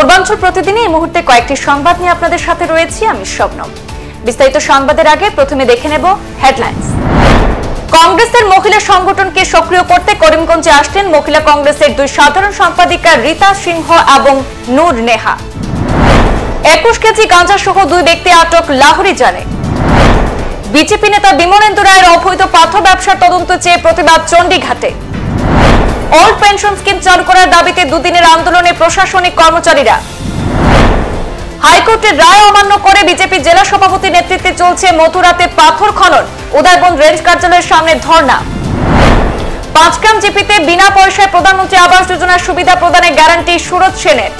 পূর্বাঞ্চল প্রতিদিনই এই মুহূর্তে কয়েকটি সংবাদ নিয়ে আপনাদের সাথে রয়েছি আমি শবনম। বিস্তারিত সংবাদের আগে প্রথমে দেখে নেব হেডলাইন্স। কংগ্রেসের মহিলা সংগঠনকে সক্রিয় করতে করিমগঞ্জে আসলেন মহিলা কংগ্রেসের দুই সাধারণ সম্পাদিকা রীতা সিংহ এবং নূর নেহা। 21 কেজি গাঁজা সহ দুই ব্যক্তি আটক লাহোরিজানে। বিজেপি নেতা বিমলেন্দু রায়ের অবৈধ পাথর ব্যবসার তদন্ত চেয়ে প্রতিবাদ চণ্ডীঘাটে। ওল্ড পেনশন স্কিম চালু করার দাবিতে দুদিনের আন্দোলনে প্রশাসনিক কর্মচারীরা। হাইকোর্টের রায় অমান্য করে বিজেপি জেলা সভাপতি নেতৃত্বে চলছে মথুরাতে পাথর খনন, উদয়বন্দ রেঞ্জ কার্যালয়ের সামনে ধর্ণা। 5 গ্রাম জিপিতে বিনা পয়সায় প্রধানমন্ত্রী আবাস যোজনার সুবিধা প্রদানের গ্যারান্টি সুরজ সেনের।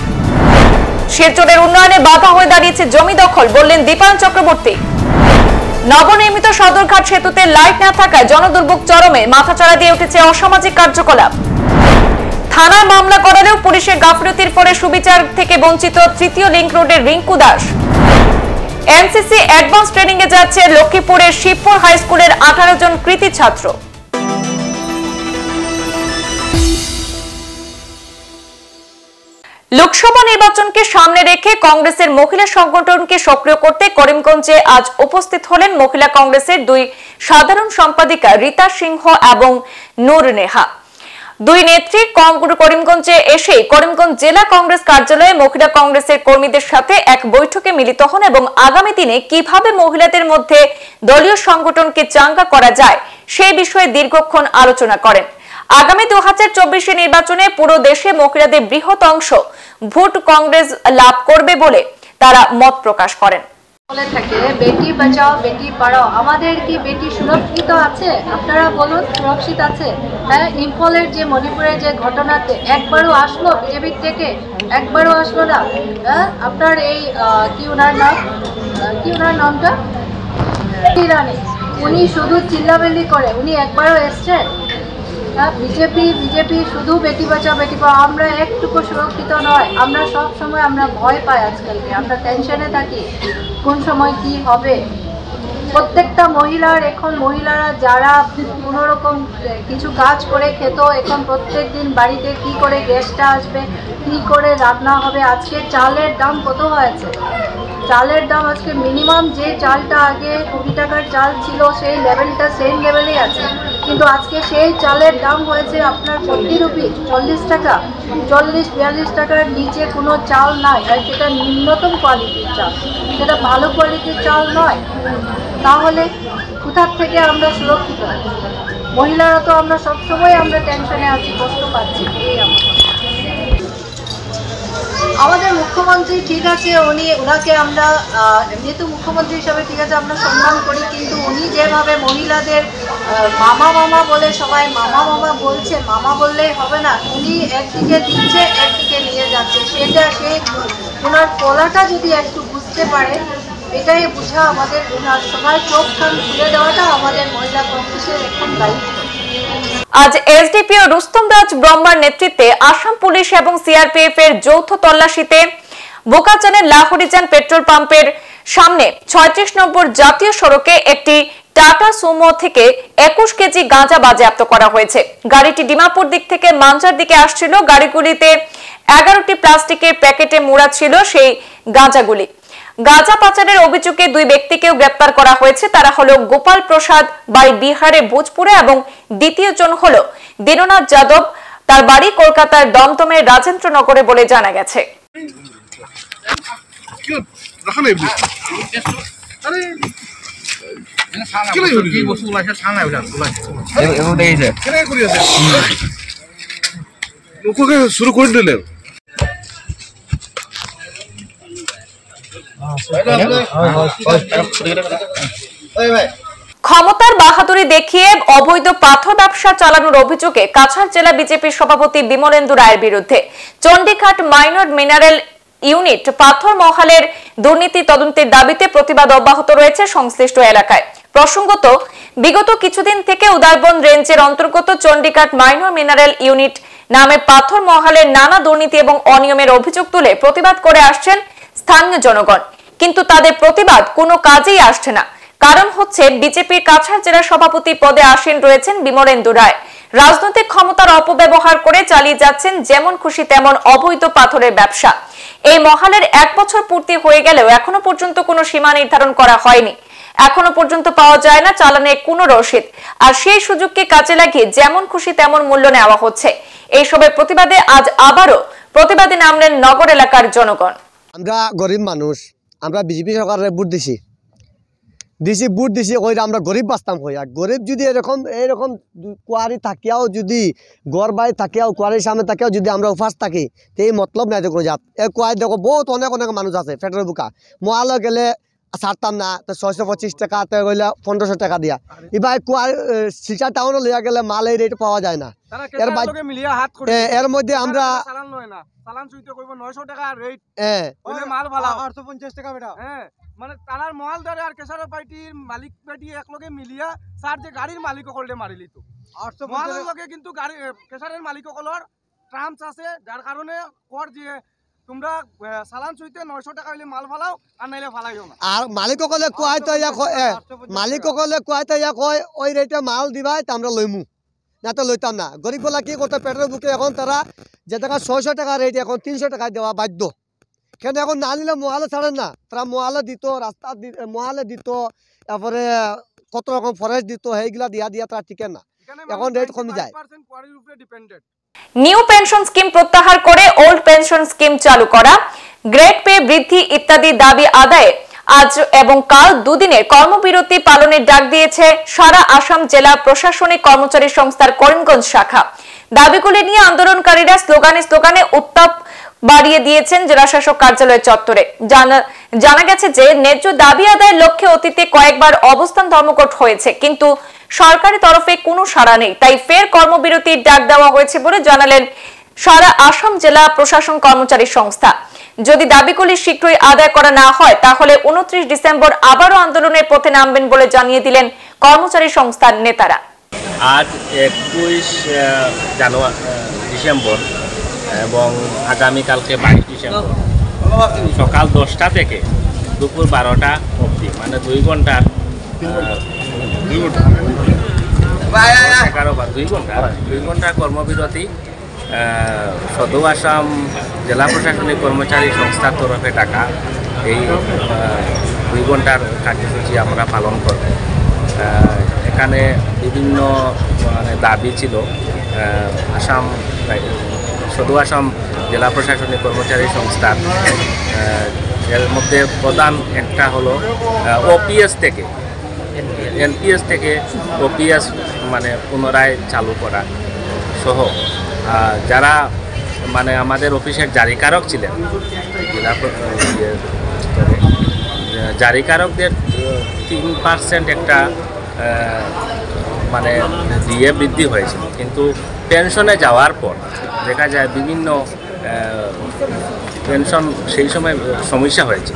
শিলচরের উন্নয়নে বাধা হয়ে দাঁড়িয়েছে জমি দখল, বললেন দীপায়ন চক্রবর্তী। নবনির্মিত সদরঘাট সেতুতে লাইট না থাকায় জনদুর্ভোগ চরমে, মাথাচাড়া দিয়ে উঠেছে অসামাজিক কার্যকলাপ। থানায় মামলা করালেও পুলিশের গাফিলতির পরে সুবিচার থেকে বঞ্চিত তৃতীয় লিংক রোডের Rinku Das. NCC advance training এ যাচ্ছে লক্ষ্মীপুরের শিবপুর হাই স্কুলের 18 জন কৃতি ছাত্র। লোকসভা নির্বাচনকে সামনে রেখে কংগ্রেসের মহিলা সংগঠনকে সক্রিয় করতে করিমগঞ্জে আজ উপস্থিত হলেন মহিলা কংগ্রেসের দুই সাধারণ সম্পাদিকা রীতা সিংহ এবং নূর নেহা। দুই নেত্রী করিমগঞ্জে এসে করিমগঞ্জ জেলা কংগ্রেস কার্যালয়ে মহিলা কংগ্রেসের কর্মীদের সাথে এক বৈঠকে মিলিত হন এবং আগামী দিনে কিভাবে মহিলাদের মধ্যে দলীয় সংগঠনকে চাঙ্গা করা যায় সেই বিষয়ে দীর্ঘক্ষণ আলোচনা করেন। আগামী 2024 নির্বাচনে পুরো দেশে মহিলাদের বৃহৎ অংশ ভোট কংগ্রেস লাভ করবে বলে তারা মত প্রকাশ করেন। বলে থাকে বেটি বাঁচাও বেটি পড়াও, আমাদের কি বেটি সুরক্ষিত আছে? আপনারা বলুন, সুরক্ষিত আছে? হ্যাঁ, ইম্ফলের যে মণিপুরের যে ঘটনাতে একবারও আসলো বিজেপি থেকে? একবারও আসলো না। হ্যাঁ, আপনার এই কি ওনার নামটা ইরানি, উনি শুধু চিল্লাবেল্লি করে, উনি একবারও এসছেন? বিজেপি শুধু বেটি বাঁচাও বেটি পড়াও। আমরা একটুকু সুরক্ষিত নয়, আমরা সব সময় আমরা ভয় পাই, আজকালকে আমরা টেনশনে থাকি কোন সময় কি হবে। প্রত্যেকটা মহিলারা যারা কোনোরকম কিছু কাজ করে খেত, এখন প্রত্যেক দিন বাড়িতে কি করে গ্যাসটা আসবে, কি করে রান্না হবে। আজকে চালের দাম কত হয়েছে? চালের দাম আজকে মিনিমাম যে চালটা আগে 20 টাকার চাল ছিল সেই লেভেলটা সেম লেভেলেই আছে, কিন্তু আজকে সেই চালের দাম হয়েছে আপনার 40 রুপি, 40 টাকা, 40-42 টাকার নিচে কোনো চাল নাই। আর সেটা নিম্নতম কোয়ালিটির চাল, সেটা ভালো কোয়ালিটির চাল নয়। তাহলে কোথার থেকে আমরা সুরক্ষিত? মহিলারা তো আমরা সবসময় আমরা টেনশনে আছি, কষ্ট পাচ্ছি। এই আমাদের মুখ্যমন্ত্রী ঠিক আছে, ওনাকে আমরা যেহেতু মুখ্যমন্ত্রী হিসাবে ঠিক আছে আমরা সম্মান করি, কিন্তু উনি যেভাবে মহিলাদের মামা বলে সবাই মামা বলছে, মামা বললেই হবে না। উনি একদিকে দিচ্ছে একদিকে নিয়ে যাচ্ছে, সে ওনার কলাটা যদি একটু বুঝতে পারে, এটাই বোঝা আমাদের। ওনার সবাই চোখ কান খুলে দেওয়াটা আমাদের মহিলা কংগ্রেসের এখন দায়িত্ব। আজ এসডিপিও রুস্তম রাজ ব্রহ্মার নেতৃত্বে আসাম পুলিশ এবং সিআরপিএফ এর যৌথ তল্লাশিতে বোকাচানের লাহোরিজান পেট্রোল পাম্পের সামনে 36 নম্বর জাতীয় সড়কে একটি টাটা সুমো থেকে 21 কেজি গাঁজা বাজেয়াপ্ত করা হয়েছে। গাড়িটি ডিমাপুর দিক থেকে মাঞ্জার দিকে আসছিল। গাড়িগুলিতে 11টি প্লাস্টিকের প্যাকেটে মোড়া ছিল সেই গাঁজাগুলি। গাঁজা পাচারের অভিযোগে দুই ব্যক্তিকেও গ্রেপ্তার করা হয়েছে। তারা হলো গোপাল প্রসাদ, বাড়ি বিহারে ভোজপুরে, এবং দ্বিতীয় জন হলো দীননাথ যাদব, তার বাড়ি কলকাতার দমদমের রাজেন্দ্রনগরে বলে জানা গেছে। শুরু করে দিলেন। ক্ষমতার বাহাদুরি দেখিয়ে অবৈধ পাথর ব্যবসা চালানোর অভিযোগে কাছাড় জেলা বিজেপির সভাপতি বিমলেন্দু রায়ের বিরুদ্ধে চণ্ডীঘাট মাইনর মিনারেল ইউনিট পাথর মহালের দুর্নীতি তদন্তের দাবিতে প্রতিবাদ অব্যাহত রয়েছে সংশ্লিষ্ট এলাকায়। প্রসঙ্গত, বিগত কিছুদিন থেকে উদয়বন্দ রেঞ্জের অন্তর্গত চণ্ডীঘাট মাইনর মিনারেল ইউনিট নামে পাথর মহালের নানা দুর্নীতি এবং অনিয়মের অভিযোগ তুলে প্রতিবাদ করে আসছেন স্থানীয় জনগণ, কিন্তু তাদের প্রতিবাদ কোনো কাজেই আসছে না। কারণ হচ্ছে বিজেপির কাছাড় জেলা সভাপতি পদে আসীন রয়েছেন বিমলেন্দু রায়। রাজনৈতিক ক্ষমতার অপব্যবহার করে চালিয়ে যাচ্ছেন যেমন খুশি তেমন অবৈধ পাথরের ব্যবসা। এই মহালের 1 বছর পূর্তি হয়ে গেলেও এখনো পর্যন্ত কোনো সীমা নির্ধারণ করা হয়নি। এখনো পর্যন্ত পাওয়া যায় না চালানের কোনো রসিদ, আর সেই সুযোগকে কাজে লাগিয়ে যেমন খুশি তেমন মূল্য নেওয়া হচ্ছে। এইসবের প্রতিবাদে আজ আবারও প্রতিবাদে নামলেন নগর এলাকার জনগণ। আমরা গরিব মানুষ, আমরা বিজেপি সরকারের ভোট দিছি কই আমরা গরিব বাঁচতাম কই। আর গরিব যদি এরকম কোয়ারি থাকিয়াও, যদি গড় বাড়ি থাকিয়াও, কোয়ারির সামনে থাকিয়াও যদি আমরা উপাস থাকি, তো এই মতলব নাই কোনো জাত। এই কোয়ারি দেখো বহুত অনেক মানুষ আছে ফেটের বুকা, মহালয় গেলে ছাড়তাম না, তো 625 টাকা গেলে 1500 টাকা দিয়া। এবার কোয়ারি শিলচর টাউনে লইয়া গেলে মাল এই রেট পাওয়া যায় না। এর মধ্যে আমরা মানে তারার মহালদারে আর কেশারের পার্টির মালিক পার্টি একলগে মিলিয়া স্যার যে গাড়ির মালিক সকলে মারিলি তো মহালের লগে কিন্তু গাড়ি কেশারের মালিক সকলের ট্রাম্পস আছে, যার কারণে কর যে তোমরা চালান চুইতে 900 টাকা হইলে মাল ফালাও আর নাইলে ফালাইও না। আর মালিক সকলে কয় তো মালিক সকলে কয় ওই রেটে মাল দিবাই তো আমরা লইমু, না তো লইতাম না। গরিব বলা কি করতে পেটের বুকে এখন তারা যে টাকা 600 টাকা রেট এখন 300 টাকা দেওয়া বাধ্য। কেন এখন না নিলে মহালে ছাড়েন না, তারা মহালে দিত, রাস্তা মহালে দিত, তারপরে কত রকম ফরেস্ট দিত, সেইগুলা দিয়া তারা টিকে না, এখন রেট কমে যায়। নিউ পেনশন স্কিম প্রত্যাহার করে ওল্ড পেনশন স্কিম চালু করা, গ্রেড পে বৃদ্ধি ইত্যাদি দাবি আদায়ে আজ এবং কাল দুদিনের কর্মবিরতি পালনের ডাক দিয়েছে সারা আসাম জেলা প্রশাসনিক কর্মচারী সংস্থার করিমগঞ্জ শাখা। দাবিগুলি নিয়ে আন্দোলনকারীরা স্লোগানে উত্তাপ বাড়িয়ে দিয়েছেন জেলা শাসক কার্যালয়ের চত্বরে। জানা গেছে যে ন্যায্য দাবি আদায়ের লক্ষ্যে অতীতে কয়েকবার অবস্থান ধর্মঘট হয়েছে, কিন্তু সরকারি তরফে কোনো সাড়া নেই, তাই ফের কর্মবিরতির ডাক দেওয়া হয়েছে বলে জানালেন সারা আসাম জেলা প্রশাসন কর্মচারী সংস্থা। যদি দাবিগুলি শীঘ্রই আদায় করা না হয় তাহলে 29 ডিসেম্বর আবারও আন্দোলনের পথে নামবেন বলে জানিয়ে দিলেন কর্মচারী সংস্থার নেতারা। আজ 21 ডিসেম্বর এবং আগামীকালকে 22 ডিসেম্বর সকাল 10টা থেকে দুপুর 12টা অবধি, মানে 2 ঘন্টার 2 ঘন্টার কর্মবিরতি সদৌ আসাম জেলা প্রশাসনিক কর্মচারী সংস্থার তরফে ডাকা এই 2 ঘন্টার কার্যসূচি আমরা পালন করব। এখানে বিভিন্ন মানে দাবি ছিল। সদৌ আসাম জেলা প্রশাসনিক কর্মচারী সংস্থার এর মধ্যে প্রধান একটা হলো ওপিএস থেকে এনপিএস থেকে ওপিএস মানে পুনরায় চালু করা সহ যারা মানে আমাদের অফিসের জারিকারক ছিলেন, জারিকারকদের 3% একটা মানে দিয়ে বৃদ্ধি হয়েছিল, কিন্তু পেনশনে যাওয়ার পর দেখা যায় বিভিন্ন পেনশন সেই সময় সমস্যা হয়েছে।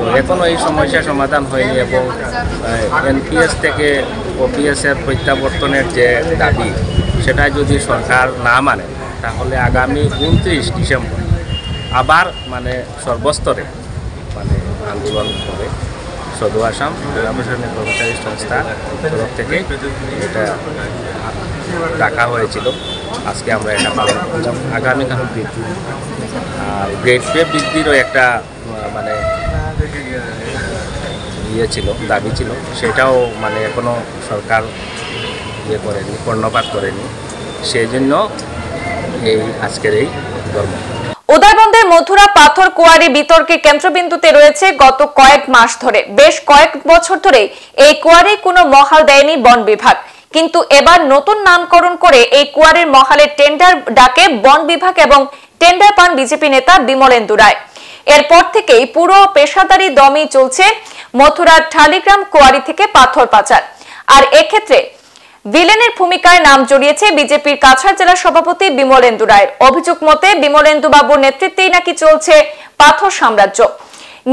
তো এখনও এই সমস্যা সমাধান হয়নি এবং এনপিএস থেকে ওপিএসের প্রত্যাবর্তনের যে দাবি সেটা যদি সরকার না মানে তাহলে আগামী 29 ডিসেম্বর আবার মানে সর্বস্তরে মানে আন্দোলন করে সদৌ আসাম জেলা প্রশাসনিক কর্মচারী সংস্থার তরফ থেকে এটা ডাকা হয়েছিল। আজকে আমরা এটা পালন করলাম। আগামীকাল বৃদ্ধি আর গ্রেড পে বৃদ্ধিরও একটা মানে ছিল দাবি ছিল, সেটাও মানে এখনও সরকার করেনি, কর্ণপাত করেনি, সেই জন্য এই আজকের এই ধর্ম। উদয়বন্দের মথুরা পাথর কুয়ারি বিতর্কে কেন্দ্রবিন্দুতে রয়েছে গত কয়েক মাস ধরে। বেশ কয়েক বছর ধরে এই কুয়ারি কোনো মহাল দেয়নি বন বিভাগ, কিন্তু এবার নতুন নামকরণ করে এই কুয়ারির মহালের টেন্ডার ডাকে বন বিভাগ এবং টেন্ডার পান বিজেপি নেতা বিমলেন্দু রায়। এরপর থেকেই পুরো পেশাদারি দমই চলছে মথুরার ঠালিগ্রাম কুয়ারি থেকে পাথর পাচার। আর এক্ষেত্রে ভিলেনের ভূমিকায় নাম জড়িয়েছে বিজেপির কাছাড় জেলা সভাপতি বিমলেন্দু রায়ের। অভিযোগ মতে বিমলেন্দু বাবুর নেতৃত্বেই নাকি চলছে পাথর সাম্রাজ্য।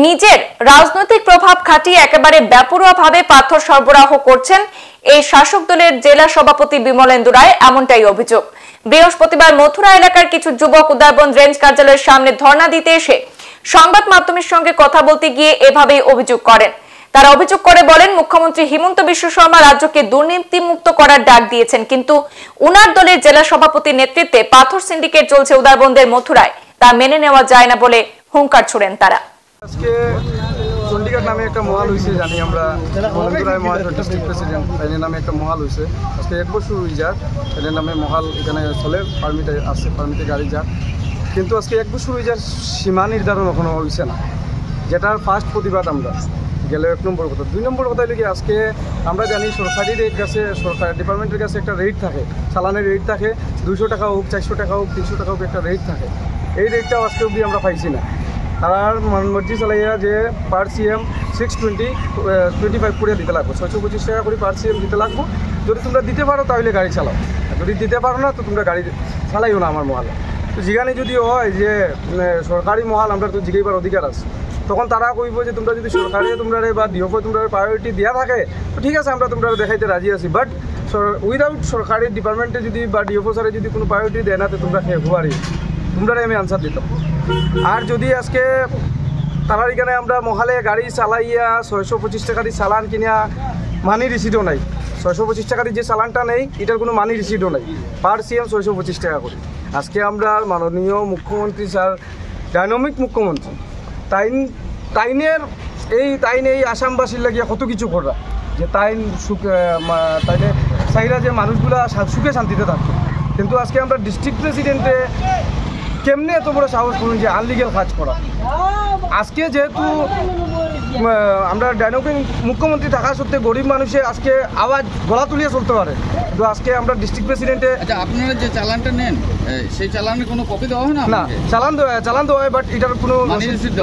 নিজের রাজনৈতিক প্রভাব খাটিয়ে একেবারে বেপরোয়াভাবে পাথর সরবরাহ করছেন এই শাসক দলের জেলা সভাপতি বিমলেন্দু রায়, এমনটাই অভিযোগ। বৃহস্পতিবার মথুরা এলাকার কিছু যুবক উদয়বন রেঞ্জ কার্যালয়ের সামনে ধর্ণা দিতে এসে সংবাদ মাধ্যমের সঙ্গে কথা বলতে গিয়ে এভাবেই অভিযোগ করেন। তারা অভিযোগ করে বলেন, মুখ্যমন্ত্রী হিমন্ত বিশ্ব শর্মা রাজ্যকে দুর্নীতিমুক্ত করার ডাক দিয়েছেন, কিন্তু উনার দলের জেলা সভাপতির নেতৃত্বে পাথর সিন্ডিকেট চলছে উদারবন্দের মথুরায়, তা মেনে নেওয়া যায় না বলে হুঙ্কার ছোড়েন তারা। আজকে চণ্ডীগড় নামে একটা মহাল হয়েছে, জানি আমরা ডিস্ট্রিক্ট প্রেসিডেন্ট এর নামে একটা মহাল হয়েছে। আজকে 1 বছর হয়ে যাক এর নামে মহাল এখানে চলে, পারমিটে আছে, পারমিটে গাড়ি যাক, কিন্তু আজকে 1 বছর হয়ে যাক সীমা নির্ধারণ এখনো হয়েছে না, যেটার ফার্স্ট প্রতিবাদ আমরা গেলে 1 নম্বর কথা। 2 নম্বর কথা হলো কি, আজকে আমরা জানি সরকারি রেট কাছে, সরকার ডিপার্টমেন্টের কাছে একটা রেট থাকে, চালানের রেট থাকে, 200 টাকা হোক, 400 টাকা হোক, 300 টাকা হোক, একটা রেট থাকে। এই রেটটাও আজকে অবধি আমরা পাইছি না। তার মর্জি চালাইয়া যে পার সিএম 625 করে দিতে লাগবো, 625 টাকা করে পার সিএম দিতে লাগবো। যদি তোমরা দিতে পারো তাহলে গাড়ি চালাও, যদি দিতে পারো না তো তোমরা গাড়ি চালাইও না আমার মহালে। তো যেখানে যদি হয় যে সরকারি মহাল, আমরা তো জিগাইবার অধিকার আছে, তখন তারা কইব যে তোমরা যদি সরকারি তোমরা বা ডিওপো তোমরা প্রায়োরিটি দেওয়া থাকে তো ঠিক আছে, আমরা তোমরা দেখাইতে রাজি আছি, বাট উইদাউট সরকারি ডিপার্টমেন্টে যদি বা ডিওপো স্যারে যদি কোনো প্রায়োরিটি দেয় না তো তোমরা খেয়ে ঘুয়ারি, তোমরা আমি আনসার দিতাম। আর যদি আজকে তারা এখানে আমরা মহালে গাড়ি চালাইয়া 625 টাকা দিয়ে চালান কিনিয়া মানি রিসিটও নাই, 625 টাকা দিয়ে যে চালানটা নেই এটার কোনো মানি রিসিটও নাই, পার সিএম 625 টাকা করে। আজকে আমরা মাননীয় মুখ্যমন্ত্রী স্যার, ডাইনামিক মুখ্যমন্ত্রী, তাইনের এই আসামবাসীর লাগিয়া কত কিছু করা, যে তাইনে চাইরা যে মানুষগুলা সুখে শান্তিতে থাকতো, কিন্তু আজকে আমরা ডিস্ট্রিক্ট প্রেসিডেন্টে কেমনে এত বড় সাহস করুন যে আনলিগেল কাজ করা। আজকে যেহেতু আমরা ডাইনামিক মুখ্যমন্ত্রী থাকা সত্ত্বে গরিব মানুষে আজকে আওয়াজ গলা তুলিয়ে চলতে পারে, তো আজকে আমরা ডিস্ট্রিক্ট প্রেসিডেন্টে। আচ্ছা, আপনারা যে চালানটা নেন সেই চালানের কোনো কপি দেওয়া হয় না? না, চালান দেওয়া হয়, বাট এটার কোনো মানি রিসিপ্ট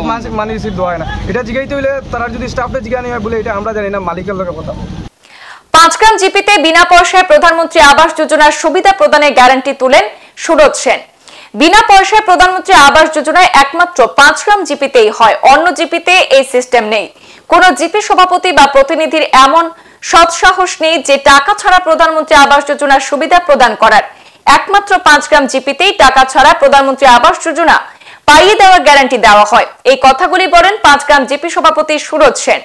দেওয়া হয় না। এটা জিগাইতে হইলে তারা যদি স্টাফে জিগানি হয় বলে, এটা আমরা জানি না, মালিকের লোকের কথা। 5 গ্রাম জিপিতে বিনা পয়সায় প্রধানমন্ত্রী আবাস যোজনার সুবিধা প্রদানের গ্যারান্টি তুলেন সুরজ সেন। বিনা পয়সায় প্রধানমন্ত্রী আবাস যোজনায় একমাত্র 5 গ্রাম জিপিতেই হয়, অন্য জিপিতে এই সিস্টেম নেই। কোন জিপি সভাপতি বা প্রতিনিধির এমন সৎসাহস নেই যে টাকা ছাড়া প্রধানমন্ত্রী আবাস যোজনার সুবিধা প্রদান করার। একমাত্র 5 গ্রাম জিপিতেই টাকা ছাড়া প্রধানমন্ত্রী আবাস যোজনা পাইয়ে দেওয়ার গ্যারান্টি দেওয়া হয়। এই কথাগুলি বলেন 5 গ্রাম জিপি সভাপতি সুরজ সেন।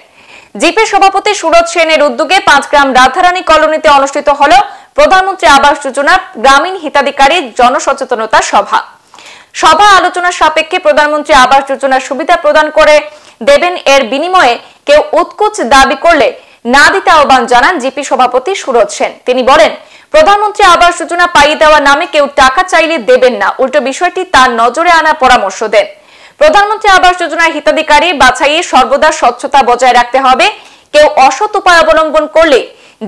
জিপি সভাপতি সুরজ সেনের উদ্যোগে 5 গ্রাম রাধারানী কলোনিতে অনুষ্ঠিত হল প্রধানমন্ত্রী আবাস যোজনার গ্রামীণ হিতাধিকারী জনসচেতনতা সভা আলোচনার সাপেক্ষে প্রধানমন্ত্রী আবাস যোজনার সুবিধা প্রদান করে দেবেন, এর বিনিময়ে কেউ উৎকুচ দাবি করলে না দিতে আহ্বান জানান জিপি সভাপতি সুরজ সেন। তিনি বলেন, প্রধানমন্ত্রী আবাস যোজনা পাইয়ে দেওয়ার নামে কেউ টাকা চাইলে দেবেন না, উল্টো বিষয়টি তার নজরে আনার পরামর্শ দেন। প্রধানমন্ত্রী আবাস যোজনার হিতাধিকারী বাছাইয়ে সর্বদা স্বচ্ছতা বজায় রাখতে হবে, কেউ অসৎ উপায় অবলম্বন করলে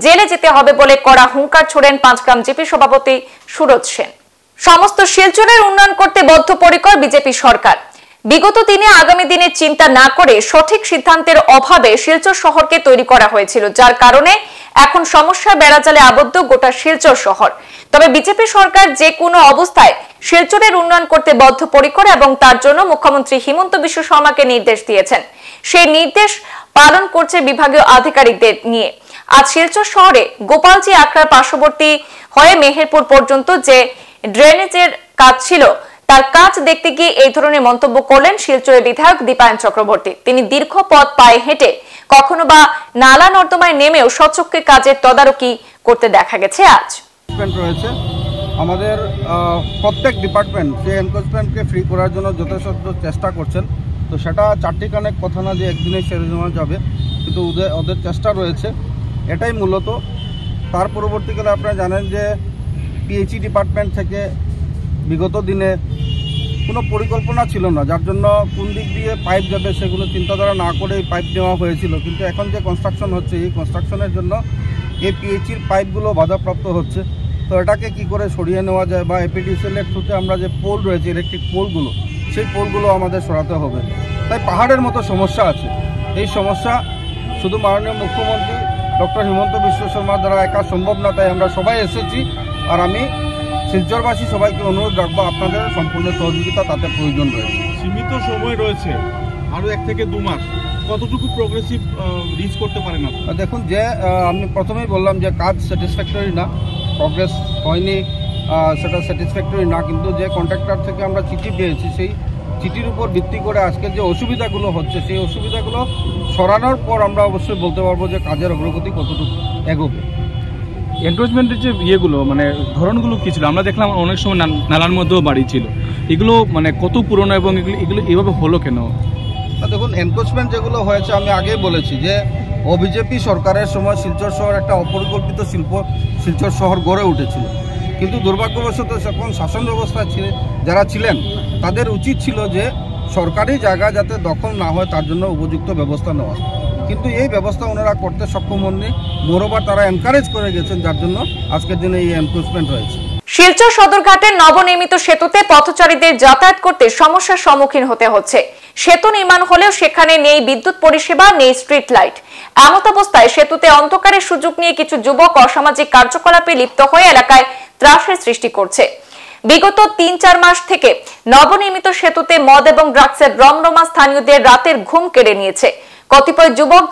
জেলে যেতে হবে বলে কড়া হুঙ্কার ছোড়েন 5 গ্রাম জিপি সভাপতি সুরজ সেন। সমস্ত শিলচরের উন্নয়ন করতে বদ্ধপরিকর বিজেপি সরকার। বিগত দিনে আগামী দিনে চিন্তা না করে সঠিক সিদ্ধান্তের অভাবে শিলচর শহরকে তৈরি করা হয়েছিল, যার কারণে এখন সমস্যার বেড়াজালে আবদ্ধ গোটা শিলচর শহর। তবে বিজেপি সরকার যে কোনো অবস্থায় শিলচরের উন্নয়ন করতে বদ্ধপরিকর এবং তার জন্য মুখ্যমন্ত্রী হিমন্ত বিশ্ব শর্মাকে নির্দেশ দিয়েছেন। সেই নির্দেশ পালন করছে বিভাগীয় আধিকারিকদের নিয়ে। আজ শিলচর শহরে গোপালজি আখড়ার পার্শ্ববর্তী হয়ে মেহেরপুর পর্যন্ত যে ড্রেনেজের কাজ ছিল তার কাজ দেখতে গিয়ে এই ধরনের মন্তব্য করলেন শিলচরের বিধায়ক দীপায়ন চক্রবর্তী। তিনি দীর্ঘ পথ পায়ে হেঁটে কখনো বা নালা নর্দমায় নেমেও স্বচক্ষে কাজের তদারকি করতে দেখা গেছে। আজ রয়েছে আমাদের প্রত্যেক ডিপার্টমেন্ট সেই এনক্রোচমেন্টকে ফ্রি করার জন্য যথাসাধ্য চেষ্টা করছেন। তো সেটা চারটি কানেক কথা না যে একদিনে সেরে নেওয়া যাবে, কিন্তু ওদের চেষ্টা রয়েছে। এটাই মূলত। তার পরবর্তীকালে আপনারা জানেন যে পিএইচই ডিপার্টমেন্ট থেকে বিগত দিনে কোনো পরিকল্পনা ছিল না, যার জন্য কোন দিক দিয়ে পাইপ যাবে সেগুলো চিন্তাধারা না করে পাইপ নেওয়া হয়েছিল। কিন্তু এখন যে কনস্ট্রাকশন হচ্ছে, এই কনস্ট্রাকশনের জন্য এই পিএইচির পাইপগুলো বাধাপ্রাপ্ত হচ্ছে। তো এটাকে কি করে সরিয়ে নেওয়া যায়, বা এপিডিসিএলের থ্রুতে আমরা যে পোল রয়েছে ইলেকট্রিক পোলগুলো, সেই পোলগুলো আমাদের সরাতে হবে। তাই পাহাড়ের মতো সমস্যা আছে। এই সমস্যা শুধু মাননীয় মুখ্যমন্ত্রী ডক্টর হিমন্ত বিশ্ব শর্মার দ্বারা একা সম্ভব না, তাই আমরা সবাই এসেছি। আর আমি শিলচরবাসী সবাইকে অনুরোধ রাখবো, আপনাদের সম্পূর্ণ সহযোগিতা তাতে প্রয়োজন রয়েছে। সীমিত সময় রয়েছে, আরও 1 থেকে 2 মাস, কতটুকু প্রোগ্রেসিভ রিচ করতে পারেন আপনারা? দেখুন, যে আমি প্রথমেই বললাম যে কাজ স্যাটিসফ্যাক্টরি না, প্রগ্রেস হয়নি, সেটা স্যাটিসফ্যাক্টরি না। কিন্তু যে কন্ট্রাক্টর থেকে আমরা চিঠি পেয়েছি, সেই চিঠির উপর ভিত্তি করে আজকে যে অসুবিধাগুলো হচ্ছে, সেই অসুবিধাগুলো সরানোর পর আমরা অবশ্যই বলতে পারবো যে কাজের অগ্রগতি কতটুকু এগোবে। এনক্রোচমেন্টের যে ইয়েগুলো মানে ধরনগুলো কী ছিল? আমরা দেখলাম অনেক সময় নালার মধ্যেও বাড়ি ছিল, এগুলো মানে কত পুরনো এবং এগুলো এইভাবে হলো কেন? দেখুন, এনক্রোচমেন্ট যেগুলো হয়েছে আমি আগেই বলেছি যে বিজেপি সরকারের সময় শিলচর শহর একটা অপরিকল্পিত শিলচর শহর গড়ে উঠেছিল, কিন্তু দুর্ভাগ্যবশত যখন শাসন ব্যবস্থা যারা ছিলেন তাদের উচিত ছিল যে সরকারি জায়গা যাতে দখল না হয় তার জন্য উপযুক্ত ব্যবস্থা নেওয়া, কিন্তু এই ব্যবস্থা ওনারা করতে সক্ষম হননি। মোরওভার তারা এনকারেজ করে গেছেন, যার জন্য আজকের দিনে এই এনক্রোচমেন্ট হয়েছে। শিলচর সদরঘাটের নবনির্মিত সেতুতে পথচারীদের যাতায়াত করতে সমস্যার সম্মুখীন হতে হচ্ছে। সেতু নির্মাণ হলেও সেখানে নেই বিদ্যুৎ পরিষেবা, নেই স্ট্রিট লাইট। এমত অবস্থায় সেতুতে অন্ধকারের সুযোগ নিয়ে কিছু যুবক অসামাজিক কার্যকলাপে লিপ্ত হয়ে এলাকায় ত্রাসের সৃষ্টি করছে। বিগত ৩-৪ মাস থেকে নবনির্মিত সেতুতে মদ এবং ড্রাগসের রমরমা স্থানীয়দের রাতের ঘুম কেড়ে নিয়েছে। কতিপয় যুবক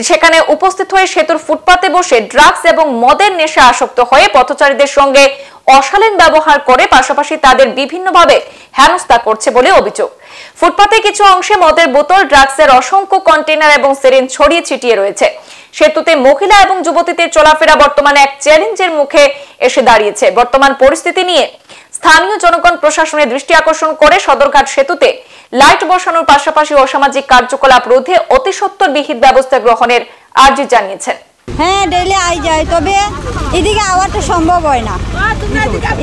সেখানে উপস্থিত হয়ে সেতুর ফুটপাতে বসে ড্রাগস এবং মদের নেশা আসক্ত হয়ে পথচারীদের সঙ্গে অশালীন ব্যবহার করে পাশাপাশি তাদের বিভিন্নভাবে হেনস্থা করছে বলে অভিযোগ। ফুটপাতে কিছু অংশে মদের বোতল, ড্রাগসের অসংখ্য কন্টেনার এবং সিরিঞ্জ ছড়িয়ে ছিটিয়ে রয়েছে। সেতুতে মহিলা এবং যুবতীদের চলাফেরা বর্তমানে এক চ্যালেঞ্জের মুখে এসে দাঁড়িয়েছে। বর্তমান পরিস্থিতি নিয়ে স্থানীয় জনগণ প্রশাসনের দৃষ্টি আকর্ষণ করে সদরঘাট সেতুতে লাইট বসানোর পাশাপাশি অসামাজিক কার্যকলাপ রোধে অতি সত্বর বিহিত ব্যবস্থা গ্রহণের আর্জি জানিয়েছেন। হ্যাঁ, ডেইলি আই যায়, তবে এদিকে আওয়াটা সম্ভব হয় না।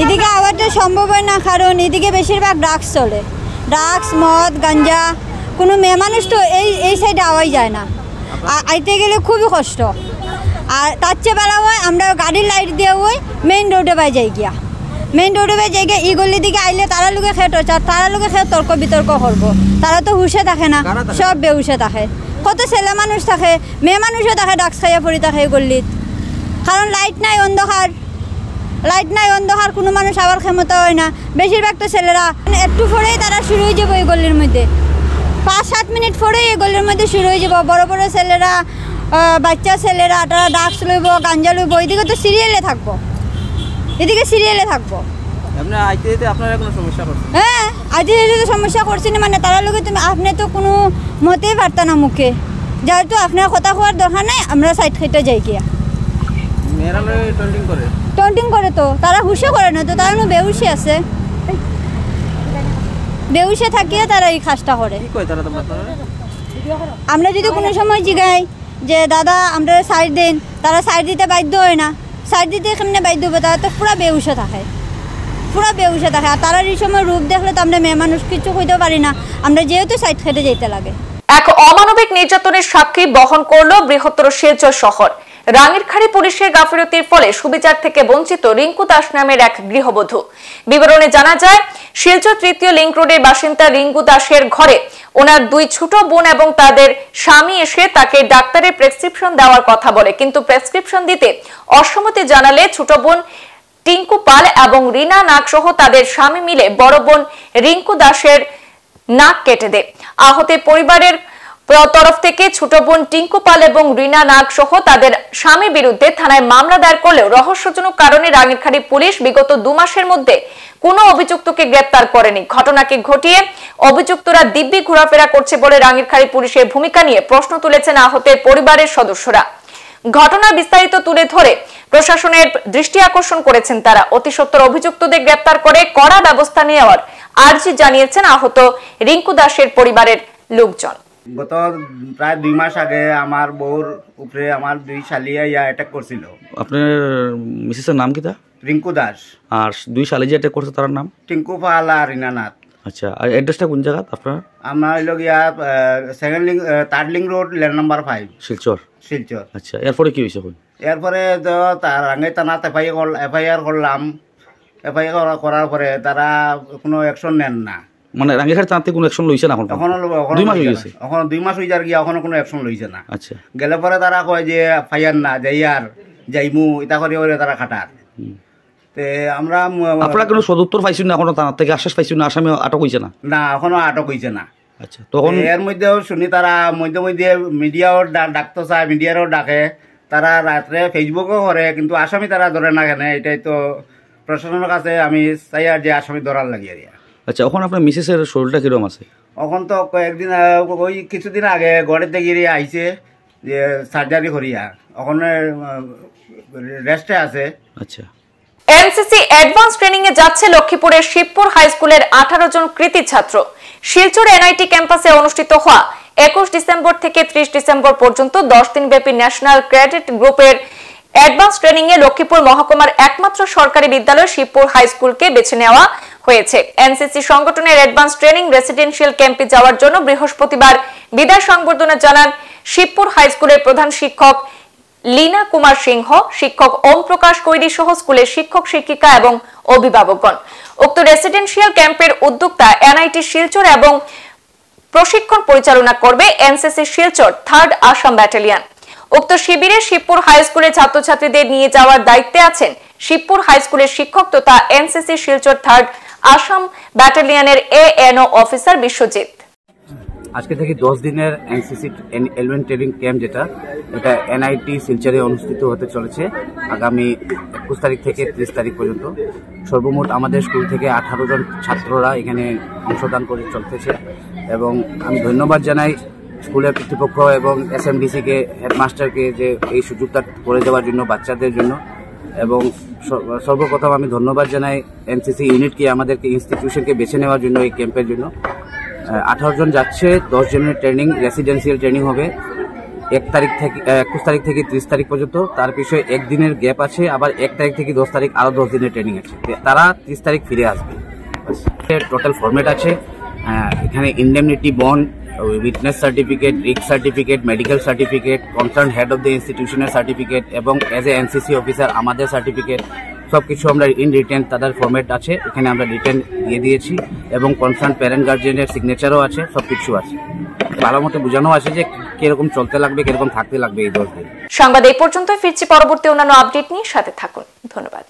এদিকে আওয়াটা সম্ভব হয় না কারণ এদিকে বেশিরভাগ ড্রাগস চলে, ড্রাগস, মদ, গাঞ্জা। কোনো মেয়ে মানুষ তো এই সাইডে আওয়াই যায় না, আইতে গেলে খুবই কষ্ট। আর তার চেয়ে বেলা হয় আমরা গাড়ির লাইট দিয়ে ওই মেইন রোডে বাই যাই গিয়া, মেইন রোডে বাই যাই গিয়া ই গলির দিকে আইলে তারা লোকে খেয়ে টর্চার, তারা লোকে খেয়ে তর্ক বিতর্ক করবো। তারা তো হুশে থাকে না, সব বেহুশে থাকে। কত ছেলে মানুষ থাকে, মেয়ে মানুষও থাকে ড্রাগস খাইয়া পড়ি থাকে এই গলিত, কারণ লাইট নাই, অন্ধকার। লাইট নাই, অন্ধকার, কোনো মানুষ আবার ক্ষমতা হয় না। বেশিরভাগ তো ছেলেরা একটু পরেই তারা শুরু হয়ে যাবো এই গলির মধ্যে, 5-7 মিনিট পরেই এই গলির মধ্যে শুরু হয়ে যাব। বড় বড় ছেলেরা, বাচ্চা ছেলেরা তারা ড্রাগস লইব, গাঞ্জা লইব, এদিকে তো সিরিয়ালে থাকবো, এদিকে সিরিয়ালে থাকবো। হ্যাঁ, আইতে যেতে তো সমস্যা করছি না, মানে তারা লোকে তুমি আপনি তো কোনো মতেই পারতা না মুখে, যেহেতু আপনার কথা হওয়ার দরকার নাই, আমরা সাইড খেতে যাই গিয়া। টন্টিং করে তো তারা হুশে করে না, তো তারা বেহুশে আছে, বেহুশে থাকিয়ে তারা এই কাজটা করে। আমরা যদি কোনো সময় জিগাই যে দাদা আমরা সাইড দেন, তারা সাইড দিতে বাধ্য হয় না। সাইড দিতে কেমনে বাধ্য হবে? তারা তো পুরা বেহুশে থাকে, পুরা বেহুশে থাকে। আর তারা এই সময় রূপ দেখলে তো আমরা মেয়ে মানুষ কিছু হইতে পারি না, আমরা যেহেতু সাইড খেতে যেতে লাগে। এক অমানবিক নির্যাতনের সাক্ষী বহন করলো বৃহত্তর শিলচর শহর। রাঙ্গিরখাড়ি পুলিশের গাফিলতির ফলে সুবিচার থেকে বঞ্চিত রিঙ্কু দাস নামের এক গৃহবধূ। বিবরণে জানা যায়, শিলচর 3য় লিংক রোডের বাসিন্দা রিঙ্কু দাসের ঘরে ওনার 2 ছোট বোন এবং তাদের স্বামী এসে তাকে ডাক্তারের প্রেসক্রিপশন দেওয়ার কথা বলে, কিন্তু প্রেসক্রিপশন দিতে অসম্মতি জানালে ছোট বোন টিঙ্কু পাল এবং রিনা নাগ সহ তাদের স্বামী মিলে বড় বোন রিঙ্কু দাসের নাক কেটে দেয়। আহতের পরিবারের তরফ থেকে ছোট বোন টিঙ্কু পাল এবং রিনা নাগ সহ তাদের স্বামীর বিরুদ্ধে থানায় মামলা দায়ের করলেও রহস্যজনক কারণে রাঙ্গিরখাড়ি পুলিশ বিগত 2 মাসের মধ্যে কোনো অভিযুক্তকে গ্রেপ্তার করেনি। ঘটনাকে ঘটিয়ে অভিযুক্তরা দিব্যি ঘোরাফেরা করছে বলে রাঙ্গিরখাড়ি পুলিশের ভূমিকা নিয়ে প্রশ্ন তুলেছেন আহতের পরিবারের সদস্যরা। ঘটনার বিস্তারিত তুলে ধরে প্রশাসনের দৃষ্টি আকর্ষণ করেছেন তারা। অতি সত্বর অভিযুক্তদের গ্রেপ্তার করে কড়া ব্যবস্থা নেওয়ার আর্জি জানিয়েছেন আহত রিঙ্কু দাসের পরিবারের লোকজন। গত প্রায় 2 মাস আগে আমার বউর উপরে আমার 2 শালিয়া অ্যাটাক করছিল। আপনার মিসেসের নাম কি? তা রিঙ্কু দাস। আর 2 শালি যে অ্যাটাক করছে তার নাম? টিঙ্কু পাল আর রিনানাথ। আচ্ছা, আর অ্যাড্রেসটা কোন জায়গা আপনার? আমার হইল গিয়া 3rd link road, lane number 5, Silchar. Silchar. আচ্ছা, এরপরে কি হয়েছে? এরপরে তো রাঙ্গাই থানাতে এফআইআর করলাম। এফআইআর করার পরে তারা কোনো অ্যাকশন নেন না। মানে রাঙ্গিরখাড়ি থানাতে কোনো অ্যাকশন লইছে না? এখনো 2 মাস হয়ে গেছে, এখনো 2 মাস হয়ে যার গিয়া এখনো কোনো অ্যাকশন লইছে না। আচ্ছা, গেলে পরে তারা কয় যে এফআইআর না যাইয়ার যাইমু এটা করে করে তারা খাটার। তে আমরা আপনারা কোনো সদুত্তর পাইছেন না? এখনো থানা থেকে আশ্বাস পাইছেন না আসামি আটক হইছে না? না, এখনো আটক হইছে না। আচ্ছা, তখন এর মধ্যেও শুনি তারা মধ্যে মধ্যে মিডিয়াও ডাকতে চায়, মিডিয়ারও ডাকে, তারা রাত্রে ফেসবুকও করে, কিন্তু আসামি তারা ধরে না কেন? এটাই তো প্রশাসনের কাছে আমি চাই আর যে আসামি ধরার লাগিয়ে দিয়া। আচ্ছা, এখন আপনার মিসেসের শরীরটা কিরকম আছে? এখন তো কয়েকদিন ওই কিছুদিন আগে গড়েতে গিয়ে আইছে যে সার্জারি করিয়া ওখানে রেস্টে আছে। আচ্ছা, এনসিসি অ্যাডভান্স ট্রেনিং এ যাচ্ছে লক্ষ্মীপুরের শিবপুর হাই স্কুলের 18 জন কৃতী ছাত্র। শিলচর এনআইটি ক্যাম্পাসে অনুষ্ঠিত হওয়া 21 ডিসেম্বর থেকে 30 ডিসেম্বর পর্যন্ত 10 দিন ব্যাপী ন্যাশনাল ক্রেডিট গ্রুপের অ্যাডভান্স ট্রেনিং এ লক্ষ্মীপুর মহকুমার একমাত্র সরকারি বিদ্যালয় শিবপুর হাই স্কুলকে বেছে নেওয়া হয়েছে। এনসিসি সংগঠনের অ্যাডভান্স ট্রেনিং রেসিডেন্সিয়াল ক্যাম্পে যাওয়ার জন্য বৃহস্পতিবার বিদায় সংবর্ধনা জানান শিবপুর হাই স্কুলের প্রধান শিক্ষক লীনা কুমার সিংহ, শিক্ষক ওম প্রকাশ কৈরি সহ স্কুলের শিক্ষক শিক্ষিকা এবং অভিভাবকগণ। উক্ত রেসিডেন্সিয়াল ক্যাম্পের উদ্যোক্তা এনআইটি শিলচর এবং প্রশিক্ষণ পরিচালনা করবে NCC Silchar 3rd Assam battalion. উক্ত শিবিরে শিবপুর হাই স্কুলের ছাত্রছাত্রীদের নিয়ে যাওয়ার দায়িত্বে আছেন শিবপুর হাই স্কুলের শিক্ষক তথা এনসিসি শিলচর 3rd আসাম ব্যাটালিয়নের এএনও অফিসার বিশ্বজিৎ। আজকে থেকে 10 দিনের এনসিসি এলিমেন্ট ট্রেনিং ক্যাম্প যেটা এটা এনআইটি শিলচরে অনুষ্ঠিত হতে চলেছে আগামী 21 তারিখ থেকে 30 তারিখ পর্যন্ত। সর্বমোট আমাদের স্কুল থেকে 18 জন ছাত্ররা এখানে অংশগ্রহণ করে চলতেছে এবং আমি ধন্যবাদ জানাই স্কুলের কর্তৃপক্ষ এবং এসএমডিসিকে, হেডমাস্টারকে যে এই সুযোগটা করে দেওয়ার জন্য বাচ্চাদের জন্য। এবং সর্বপ্রথম আমি ধন্যবাদ জানাই এনসিসি ইউনিটকে, আমাদেরকে ইনস্টিটিউশনকে বেছে নেওয়ার জন্য এই ক্যাম্পের জন্য। 18 জন যাচ্ছে, 10 জনের ট্রেনিং রেসিডেন্সিয়াল ট্রেনিং হবে 21 তারিখ থেকে 30 তারিখ পর্যন্ত। তার পিছনে একদিনের গ্যাপ আছে, আবার 1 তারিখ থেকে 10 তারিখ আরো 10 দিনের ট্রেনিং আছে। তারা 30 তারিখ ফিরে আসবে। টোটাল ফরম্যাট আছে এখানে indemnity bond, witness certificate, risk certificate, medical certificate, concern head of the ইনস্টিটিউশনের সার্টিফিকেট এবং এজ এ এনসিসি অফিসার আমাদের সার্টিফিকেট সবকিছু আমরা ইন রিটেন তাদের ফরম্যাট আছে, এখানে আমরা রিটেন দিয়ে দিয়েছি এবং কনসার্ন প্যারেন্ট গার্জিয়ানের সিগনেচারও আছে, সবকিছু আছে। ভালো মতো বোঝানো আছে যে কিরকম চলতে লাগবে, কিরকম থাকতে লাগবে এই 10 দিন। সংবাদ এই পর্যন্তই, ফিরছি পরবর্তী অন্যান্য আপডেট নিয়ে, সাথে থাকুন। ধন্যবাদ।